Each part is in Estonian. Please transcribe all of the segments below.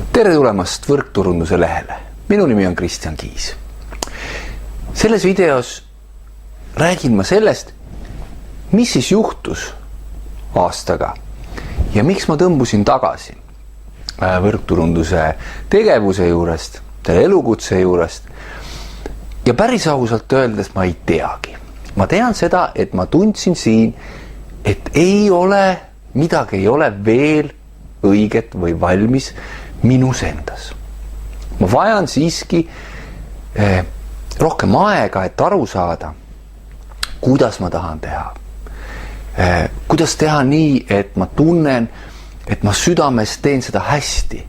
Tere tulemast võrkturunduse lehele. Minu nimi on Kristjan Kiis. Selles videos räägin ma sellest, mis siis juhtus aastaga ja miks ma tõmbusin tagasi võrkturunduse tegevuse juurest, selle elukutse juurest. Ja päris ausalt öeldes ma ei teagi. Ma tean seda, et ma tundsin siin, et midagi ei ole veel õiget või valmis minus endas. Ma vajan siiski rohkem aega, et aru saada, kuidas ma tahan teha. Kuidas teha nii, et ma tunnen, et ma südames teen seda hästi.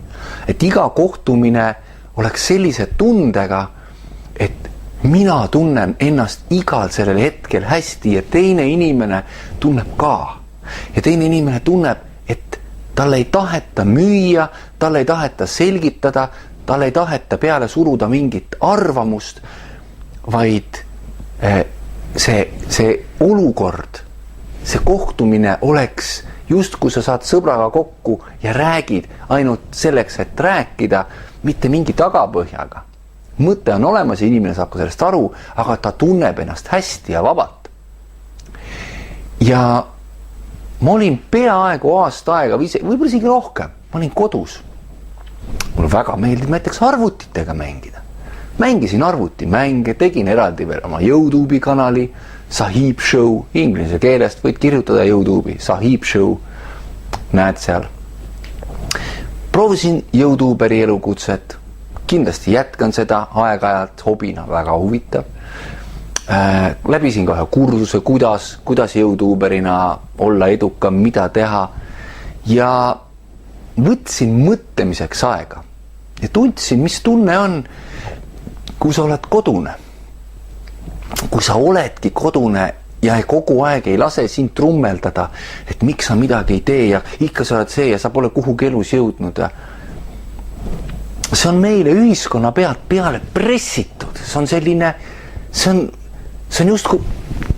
Et iga kohtumine oleks sellise tundega, et mina tunnen ennast igal sellel hetkel hästi ja teine inimene tunneb ka. Ja teine inimene tunneb, et talle ei taheta müüa, talle ei taheta selgitada, talle ei taheta peale suruda mingit arvamust, vaid see olukord, see kohtumine oleks just kui sa saad sõbraga kokku ja räägid ainult selleks, et rääkida, mitte mingi tagapõhjaga. Mõte on olemas ja inimene saab ka sellest aru, aga ta tunneb ennast hästi ja vabalt. Ja ma olin peaaegu aasta aega, võib-olla isegi rohkem, ma olin kodus. Mulle väga meeldib näiteks arvutitega mängida. Mängisin arvutimänge, tegin eraldi veel oma YouTube'i kanali, Sahib Show, inglise keelest võid kirjutada YouTube'i, Sahib Show, näed seal. Proovisin YouTuberi elukutset, kindlasti jätkan seda aeg-ajalt hobina, väga huvitav. Läbisin ka ühe kursuse, kuidas YouTuberina olla edukam, mida teha ja võtsin mõtlemiseks aega ja tundsin, mis tunne on, kui sa oled kodune. Kui sa oledki kodune ja kogu aeg ei lase sind trummeldada, et miks sa midagi ei tee ja ikka sa oled see ja sa pole kuhugi elus jõudnud. See on meile ühiskonna peale pressitud, see on selline, see on just kui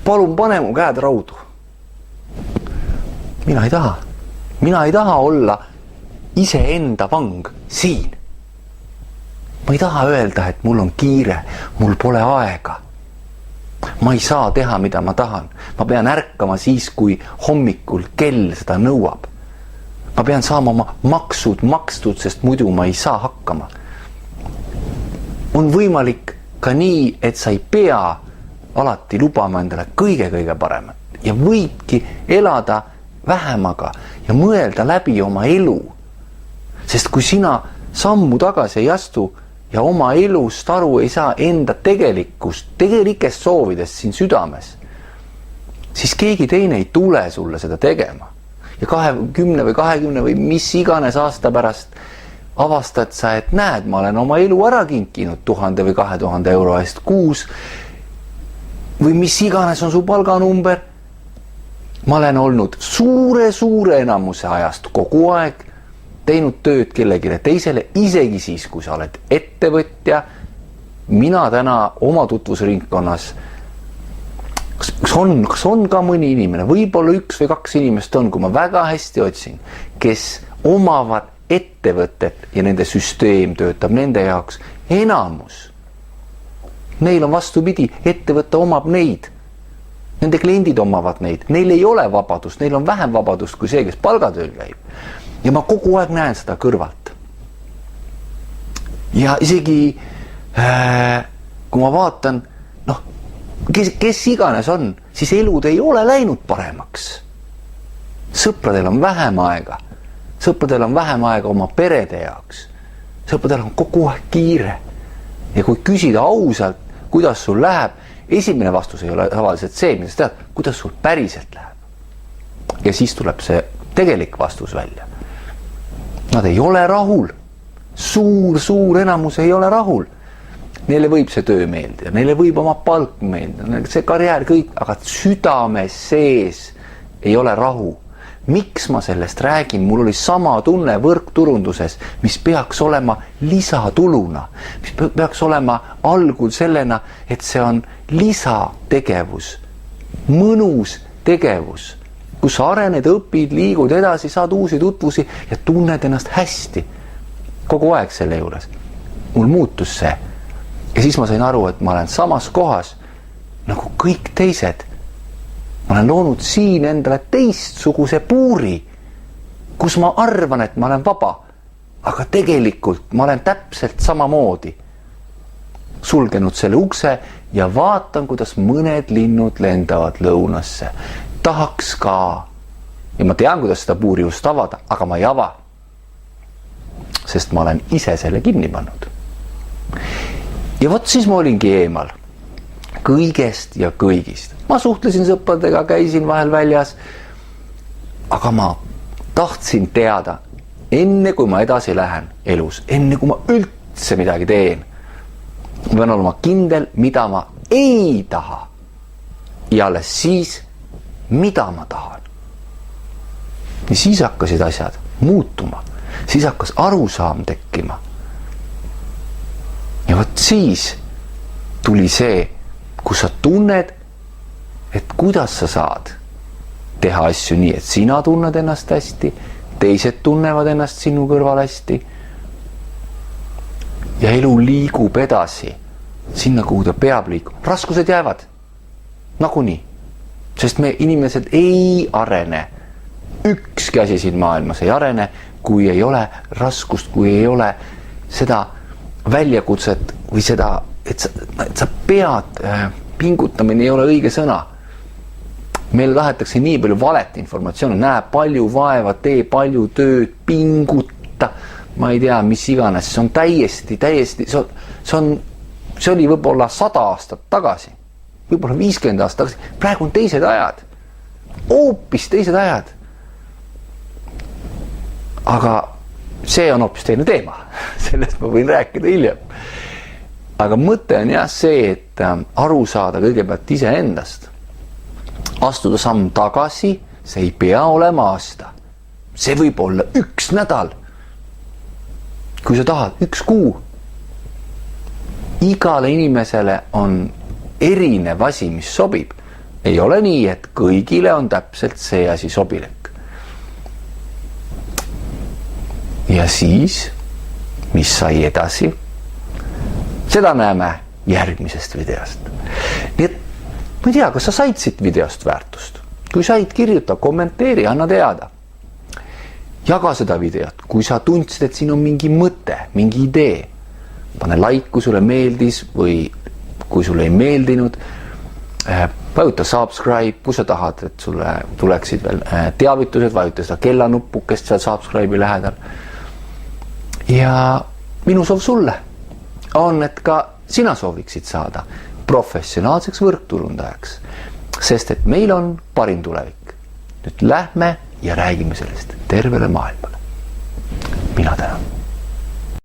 palun pane mu käed raudu. Mina ei taha olla iseenda vang siin. Ma ei taha öelda, et mul on kiire, mul pole aega. Ma ei saa teha, mida ma tahan. Ma pean ärkama siis, kui hommikul kell seda nõuab. Ma pean saama oma maksud makstud, sest muidu ma ei saa hakkama. On võimalik ka nii, et sa ei pea alati lubama endale kõige paremat ja võidki elada vähemaga ja mõelda läbi oma elu. Sest kui sina sammu tagasi ei astu ja oma elust aru ei saa enda tegelikest soovidest siin südames, siis keegi teine ei tule sulle seda tegema. Ja 10 või 20 või mis iganes aasta pärast avastad sa, et näed, ma olen oma elu ära kinkinud 1000 või 2000 euro eest kuus või mis iganes on su palganumber. Ma olen olnud suure enamuse ajast kogu aeg teinud tööd kellegile teisele, isegi siis, kui sa oled ettevõtja. Mina täna oma tutvusringkonnas, kas on ka mõni inimene, võib-olla 1 või 2 inimest on, kui ma väga hästi otsin, kes omavad ettevõtet ja nende süsteem töötab nende jaoks. Enamus. Neil on vastupidi, ettevõte omab neid. Nende kliendid omavad neid. Neil ei ole vabadust, neil on vähem vabadust kui see, kes palgatööl käib. Ja ma kogu aeg näen seda kõrvalt. Ja isegi kui ma vaatan, kes iganes on, siis elud ei ole läinud paremaks. Sõpradel on vähem aega. Sõpradel on vähem aega oma perede jaoks. Sõpradel on kogu aeg kiire. Ja kui küsida ausalt, kuidas sul läheb, esimene vastus ei ole tavaliselt see, mida sa tead, kuidas sul päriselt läheb. Ja siis tuleb see tegelik vastus välja. Nad ei ole rahul. Suur enamus ei ole rahul. Neile võib see töö meeldida, neile võib oma palk meeldida, see karjäär kõik, aga südames sees ei ole rahu. Miks ma sellest räägin? Mul oli sama tunne võrkturunduses, mis peaks olema lisatuluna, mis peaks olema algul sellena, et see on lisategevus, mõnus tegevus, kus sa arened, õpid, liigud edasi, saad uusi tutvusi ja tunned ennast hästi. kogu aeg selle juures. Mul muutus see. Ja siis ma sain aru, et ma olen samas kohas nagu kõik teised. Ma olen loonud siin endale teistsuguse puuri, kus ma arvan, et ma olen vaba. Aga tegelikult ma olen täpselt samamoodi sulgenud selle ukse ja vaatan, kuidas mõned linnud lendavad lõunasse. Tahaks ka. Ja ma tean, kuidas seda puuri just avada, aga ma ei ava. Sest ma olen ise selle kinni pannud. Ja vot siis ma olingi eemal. Kõigest ja kõigist. Ma suhtlesin sõpradega, käisin vahel väljas. Aga ma tahtsin teada, enne kui ma edasi lähen elus, enne kui ma üldse midagi teen, ma pean olema kindel, mida ma ei taha. Ja alles siis, mida ma tahan. Ja siis hakkasid asjad muutuma. Siis hakkas arusaam tekkima. Ja vot siis tuli see, kus sa tunned, et kuidas sa saad teha asju nii, et sina tunned ennast hästi, teised tunnevad ennast sinu kõrval hästi. Ja elu liigub edasi sinna, kuhu ta peab liikuma. Raskused jäävad nagunii, sest me inimesed ei arene. Ükski asi siin maailmas ei arene, kui ei ole raskust, kui ei ole seda väljakutset või seda, et sa pead, pingutamine ei ole õige sõna. Meile tahetakse nii palju valet informatsiooni, näe palju vaeva, tee palju tööd, pinguta, ma ei tea, mis iganes, see on täiesti, see oli võib-olla 100 aastat tagasi, võib-olla 50 aastat tagasi, praegu on teised ajad, hoopis teised ajad. Aga see on hoopis teine teema, sellest ma võin rääkida hiljem. Aga mõte on jah see, et aru saada kõigepealt ise endast. Astuda samm tagasi, see ei pea olema aasta. See võib olla 1 nädal. Kui sa tahad, 1 kuu. Igale inimesele on erinev asi, mis sobib. Ei ole nii, et kõigile on täpselt see asi sobilik. Ja siis, mis sai edasi, seda näeme järgmisest videost. Nii et ma ei tea, kas sa said siit videost väärtust. Kui said, kirjuta, kommenteeri, anna teada. Jaga seda videot, kui sa tundsid, et siin on mingi mõte, mingi idee. Pane like, kui sulle meeldis või kui sulle ei meeldinud. Vajuta subscribe, kui sa tahad, et sulle tuleksid veel teavitused, vajuta seda kellanupukest seal subscribe'i lähedal. Ja minu soov sulle on, et ka sina sooviksid saada professionaalseks võrkturundajaks, sest et meil on parim tulevik. Nüüd lähme ja räägime sellest tervele maailmale. Mina tänan.